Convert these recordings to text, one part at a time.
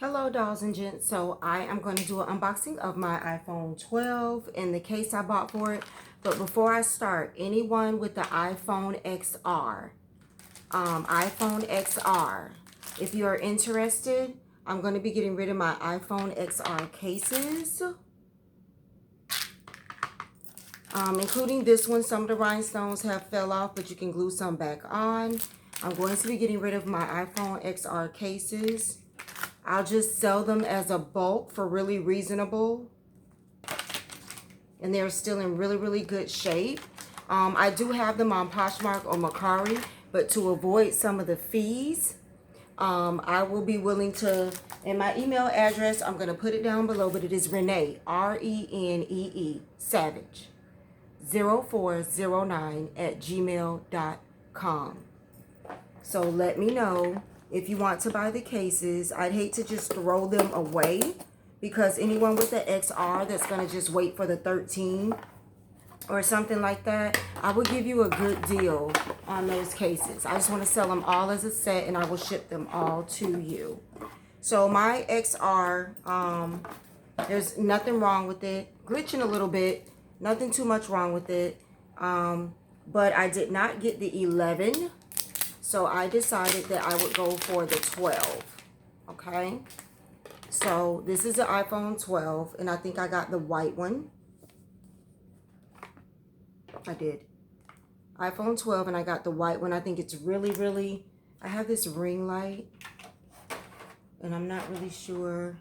Hello dolls and gents. So I am going to do an unboxing of my iPhone 12 and the case I bought for it. But before I start, anyone with the iPhone XR, if you are interested, I'm going to be getting rid of my iPhone XR cases, including this one. Some of the rhinestones have fell off, but you can glue some back on. I'm going to be getting rid of my iPhone XR cases. I'll just sell them as a bulk for really reasonable. And they're still in really, really good shape. I do have them on Poshmark or Mercari, but to avoid some of the fees, I will be willing to, and my email address, I'm going to put it down below, but it is Renee, R-E-N-E-E, Savage, 0409@gmail.com. So let me know if you want to buy the cases. I'd hate to just throw them away, because anyone with the XR that's going to just wait for the 13 or something like that, I will give you a good deal on those cases. I just want to sell them all as a set, and I will ship them all to you. So my XR, there's nothing wrong with it. Glitching a little bit, nothing too much wrong with it. But I did not get the 11. So I decided that I would go for the 12, okay? So this is the iPhone 12, and I think I got the white one. I did. iPhone 12, and I got the white one. I think it's really, really, I have this ring light, and I'm not really sure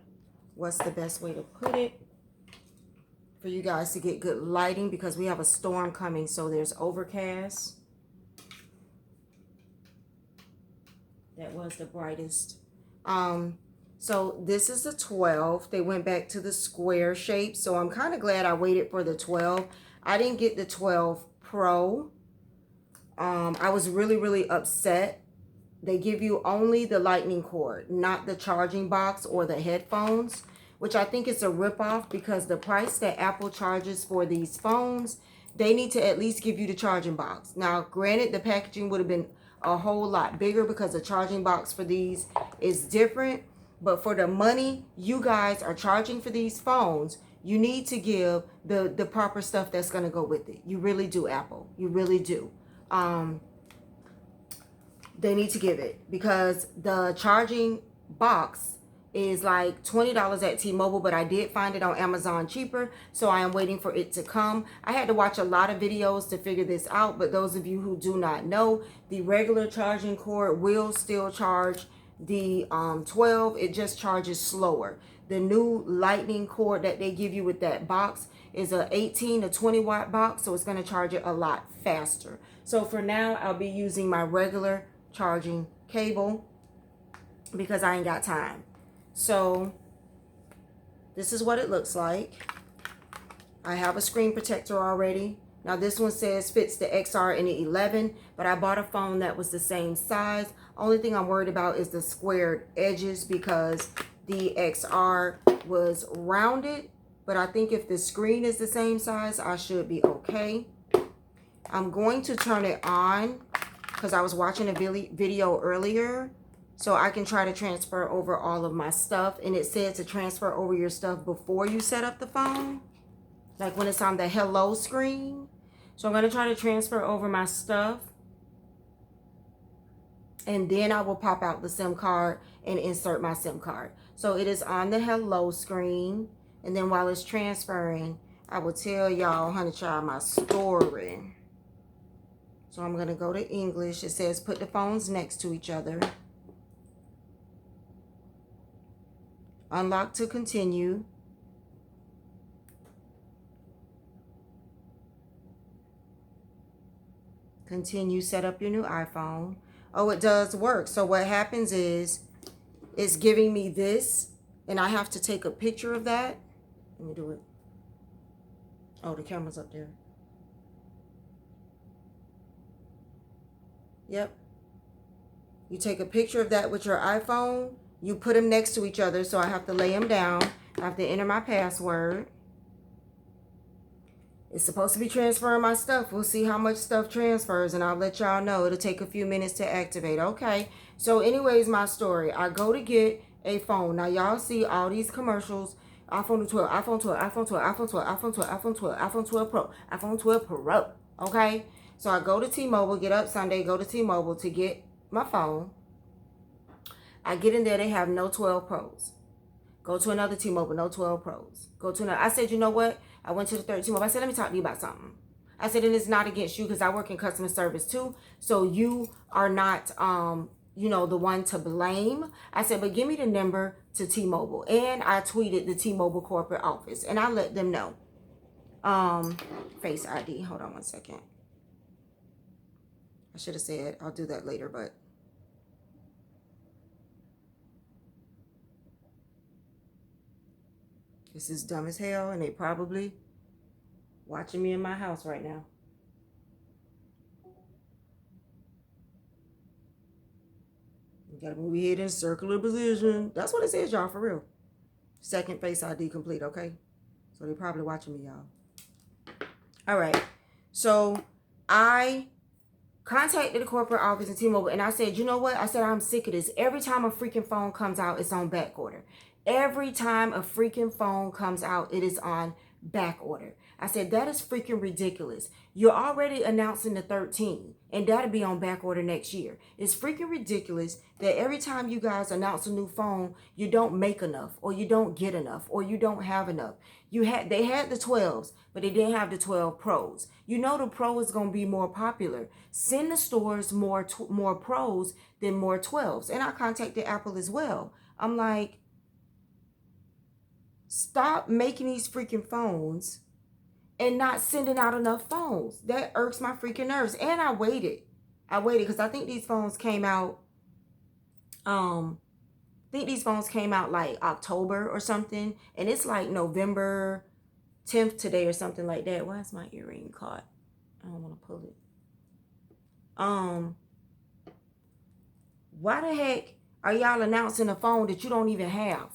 what's the best way to put it for you guys to get good lighting, because we have a storm coming, so there's overcast. That was the brightest. So this is the 12. They went back to the square shape. So I'm kind of glad I waited for the 12. I didn't get the 12 Pro. I was really, really upset. They give you only the lightning cord, not the charging box or the headphones, which I think is a ripoff, because the price that Apple charges for these phones, they need to at least give you the charging box. Now, granted, the packaging would have been a whole lot bigger, because the charging box for these is different. But for the money you guys are charging for these phones, you need to give the proper stuff that's going to go with it. You really do, Apple. You really do. They need to give it, because the charging box is like $20 at T-Mobile, but I did find it on Amazon cheaper, so I am waiting for it to come. I had to watch a lot of videos to figure this out, but those of you who do not know, the regular charging cord will still charge the 12. It just charges slower. The new lightning cord that they give you with that box is a 18 to 20 watt box, so it's going to charge it a lot faster. So for now, I'll be using my regular charging cable, because I ain't got time. So this is what it looks like. I have a screen protector already. Now this one says fits the XR and the 11, but I bought a phone that was the same size. Only thing I'm worried about is the squared edges, because the XR was rounded, but I think if the screen is the same size, I should be okay. I'm going to turn it on, because I was watching a video earlier, so I can try to transfer over all of my stuff. And it said to transfer over your stuff before you set up the phone, like when it's on the hello screen. So I'm going to try to transfer over my stuff, and then I will pop out the SIM card and insert my SIM card. So it is on the hello screen, and then while it's transferring, I will tell y'all how to try my story. So I'm going to go to English. It says put the phones next to each other. Unlock to continue. Continue, set up your new iPhone. Oh, it does work. So what happens is, it's giving me this, and I have to take a picture of that. Let me do it. Oh, the camera's up there. Yep. You take a picture of that with your iPhone. You put them next to each other, so I have to lay them down. I have to enter my password. It's supposed to be transferring my stuff. We'll see how much stuff transfers, and I'll let y'all know. It'll take a few minutes to activate. Okay. So anyways, my story. I go to get a phone. Now, y'all see all these commercials. iPhone 12, iPhone 12, iPhone 12, iPhone 12, iPhone 12, iPhone 12, iPhone 12 Pro, iPhone 12 Pro. Okay? So I go to T-Mobile, get up Sunday, go to T-Mobile to get my phone. I get in there, they have no 12 Pros. Go to another T-Mobile, no 12 Pros. Go to another. I said, you know what? I went to the third T-Mobile. I said, let me talk to you about something. I said, and it's not against you because I work in customer service too. So you are not, you know, the one to blame. I said, but give me the number to T-Mobile. And I tweeted the T-Mobile corporate office. And I let them know. Face ID. Hold on one second. I should have said I'll do that later, but. This is dumb as hell, and they probably watching me in my house right now. You gotta move your head in circular position. That's what it says, y'all, for real. Second Face ID complete, okay? So they're probably watching me, y'all. All right. So I contacted the corporate office in T-Mobile, and I said, you know what? I said, I'm sick of this. Every time a freaking phone comes out, it's on back order. Every time a freaking phone comes out, it is on back order. I said, that is freaking ridiculous. You're already announcing the 13, and that'll be on back order next year. It's freaking ridiculous that every time you guys announce a new phone, you don't make enough, or you don't get enough, or you don't have enough. They had the 12s, but they didn't have the 12 Pros. You know the Pro is going to be more popular. Send the stores more Pros than more 12s. And I contacted Apple as well. I'm like, stop making these freaking phones and not sending out enough phones. That irks my freaking nerves. And I waited because I think these phones came out, like October or something. And it's like November 10th today or something like that. Why is my earring caught? I don't want to pull it. Why the heck are y'all announcing a phone that you don't even have?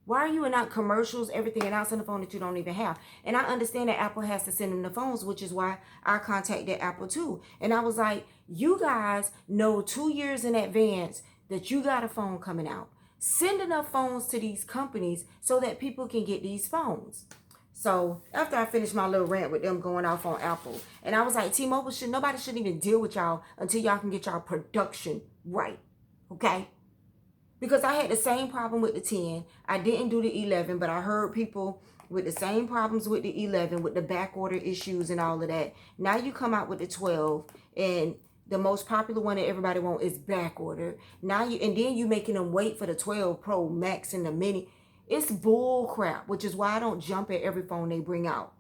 Why are you announcing commercials, everything announcing the phone that you don't even have? And I understand that Apple has to send them the phones, which is why I contacted Apple too. And I was like, you guys know 2 years in advance that you got a phone coming out. Send enough phones to these companies so that people can get these phones. So after I finished my little rant with them going off on Apple, and I was like, T-Mobile, nobody shouldn't even deal with y'all until y'all can get y'all production right. Okay? Because I had the same problem with the 10. I didn't do the 11, but I heard people with the same problems with the 11, with the back order issues and all of that. Now you come out with the 12, and the most popular one that everybody wants is back order. And then you making them wait for the 12 Pro Max and the Mini. It's bull crap, which is why I don't jump at every phone they bring out.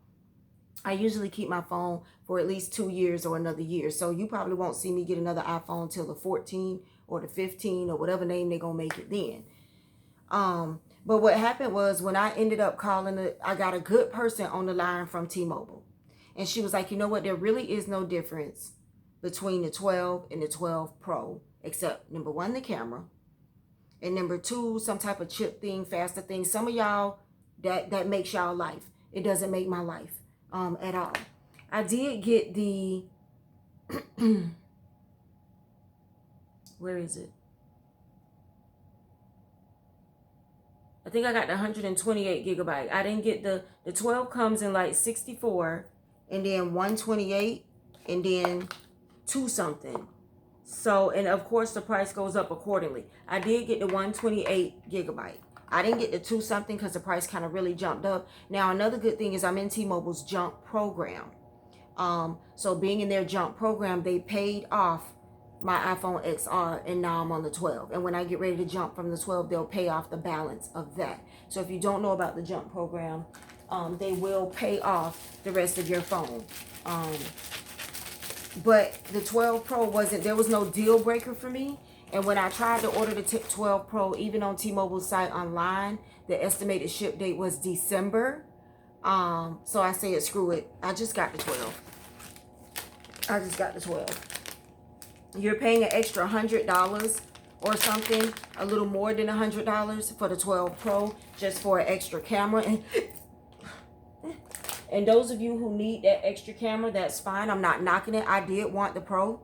I usually keep my phone for at least 2 years or another year. So you probably won't see me get another iPhone till the 14 or the 15 or whatever name they're going to make it then. But what happened was when I ended up calling, I got a good person on the line from T-Mobile. And she was like, you know what? There really is no difference between the 12 and the 12 Pro, except number one, the camera. And number two, some type of chip thing, faster thing. Some of y'all, that makes y'all life. It doesn't make my life at all. I did get the, where is it? I think I got the 128 gigabyte. I didn't get the 12 comes in like 64 and then 128 and then 2 something. So, and of course the price goes up accordingly. I did get the 128 gigabyte. I didn't get the 2 something because the price kind of really jumped up. Now, another good thing is I'm in T-Mobile's jump program. So being in their jump program, they paid off my iPhone XR, and now I'm on the 12. And when I get ready to jump from the 12, they'll pay off the balance of that. So if you don't know about the jump program, they will pay off the rest of your phone. But the 12 Pro there was no deal breaker for me. And when I tried to order the 12 Pro, even on T-Mobile's site online, the estimated ship date was December. So I said, screw it. I just got the 12. You're paying an extra $100 or something, a little more than $100 for the 12 Pro, just for an extra camera. And those of you who need that extra camera, that's fine. I'm not knocking it. I did want the Pro.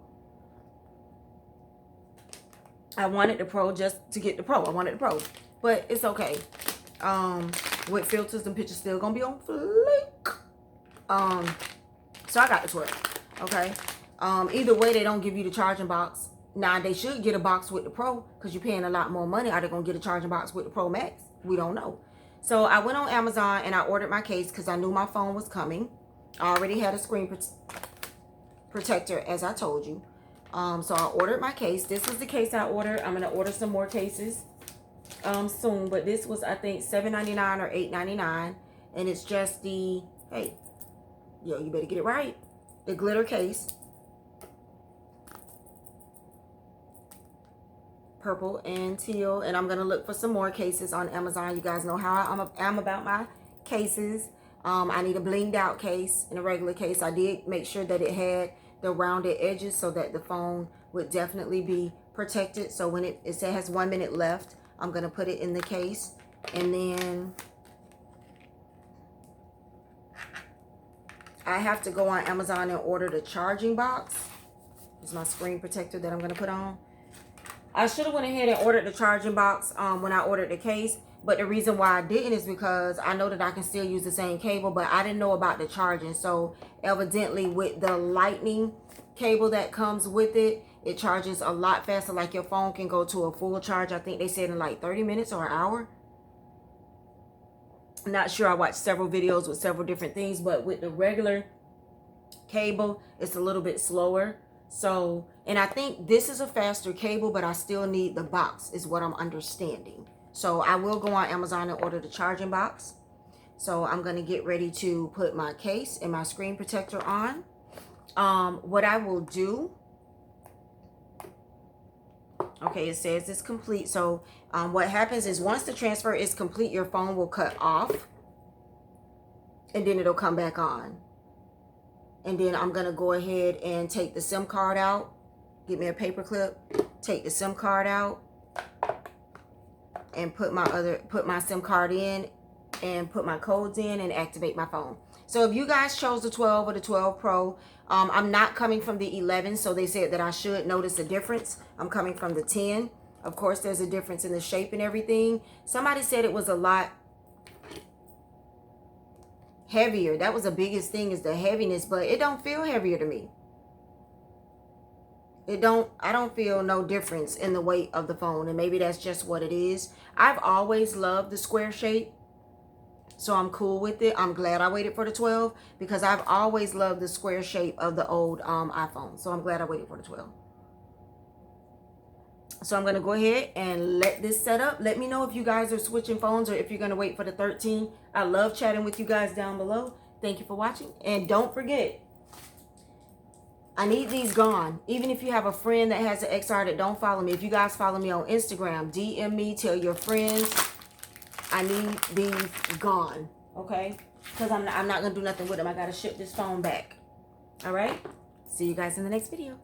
I wanted the Pro just to get the Pro. I wanted the Pro. but it's okay. With filters, the picture's still gonna be on fleek. So I got the 12. Okay. Either way, they don't give you the charging box. Now they should get a box with the Pro because you're paying a lot more money. Are they gonna get a charging box with the Pro Max? We don't know. So I went on Amazon and I ordered my case because I knew my phone was coming. I already had a screen protector, as I told you. So I ordered my case. This was the case I ordered. I'm gonna order some more cases soon, but this was, I think, $7.99 or $8.99, and it's just the, hey, yo, you better get it right, the glitter case, purple and teal. And I'm gonna look for some more cases on Amazon. You guys know how I'm about my cases. I need a blinged out case and a regular case. I did make sure that it had the rounded edges so that the phone would definitely be protected. So when it has 1 minute left, I'm gonna put it in the case. And then I have to go on Amazon and order the charging box. It's my screen protector that I'm gonna put on. I should have went ahead and ordered the charging box when I ordered the case, but the reason why I didn't is because I know that I can still use the same cable, but I didn't know about the charging. So evidently with the lightning cable that comes with it, it charges a lot faster. Like your phone can go to a full charge, I think they said in like 30 minutes or an hour. I'm not sure. I watched several videos with several different things, but with the regular cable, it's a little bit slower. So, and I think this is a faster cable, but I still need the box is what I'm understanding. So I will go on Amazon and order the charging box. So I'm going to get ready to put my case and my screen protector on. What I will do, okay, it says it's complete. So what happens is once the transfer is complete, your phone will cut off and then it'll come back on. And then I'm going to go ahead and take the SIM card out. Get me a paper clip. Take the SIM card out. And put my SIM card in. And put my codes in and activate my phone. So if you guys chose the 12 or the 12 Pro, I'm not coming from the 11. So they said that I should notice a difference. I'm coming from the 10. Of course, there's a difference in the shape and everything. Somebody said it was a lot heavier. That was the biggest thing, is the heaviness, but it don't feel heavier to me. I don't feel no difference in the weight of the phone, and maybe that's just what it is. I've always loved the square shape, so I'm cool with it. I'm glad I waited for the 12 because I've always loved the square shape of the old iPhone, so I'm glad I waited for the 12. So I'm going to go ahead and let this set up. Let me know if you guys are switching phones or if you're going to wait for the 13. I love chatting with you guys down below. Thank you for watching. And don't forget, I need these gone. Even if you have a friend that has an XR that don't follow me. If you guys follow me on Instagram, DM me, tell your friends. I need these gone. Okay? Because I'm not going to do nothing with them. I got to ship this phone back. All right? See you guys in the next video.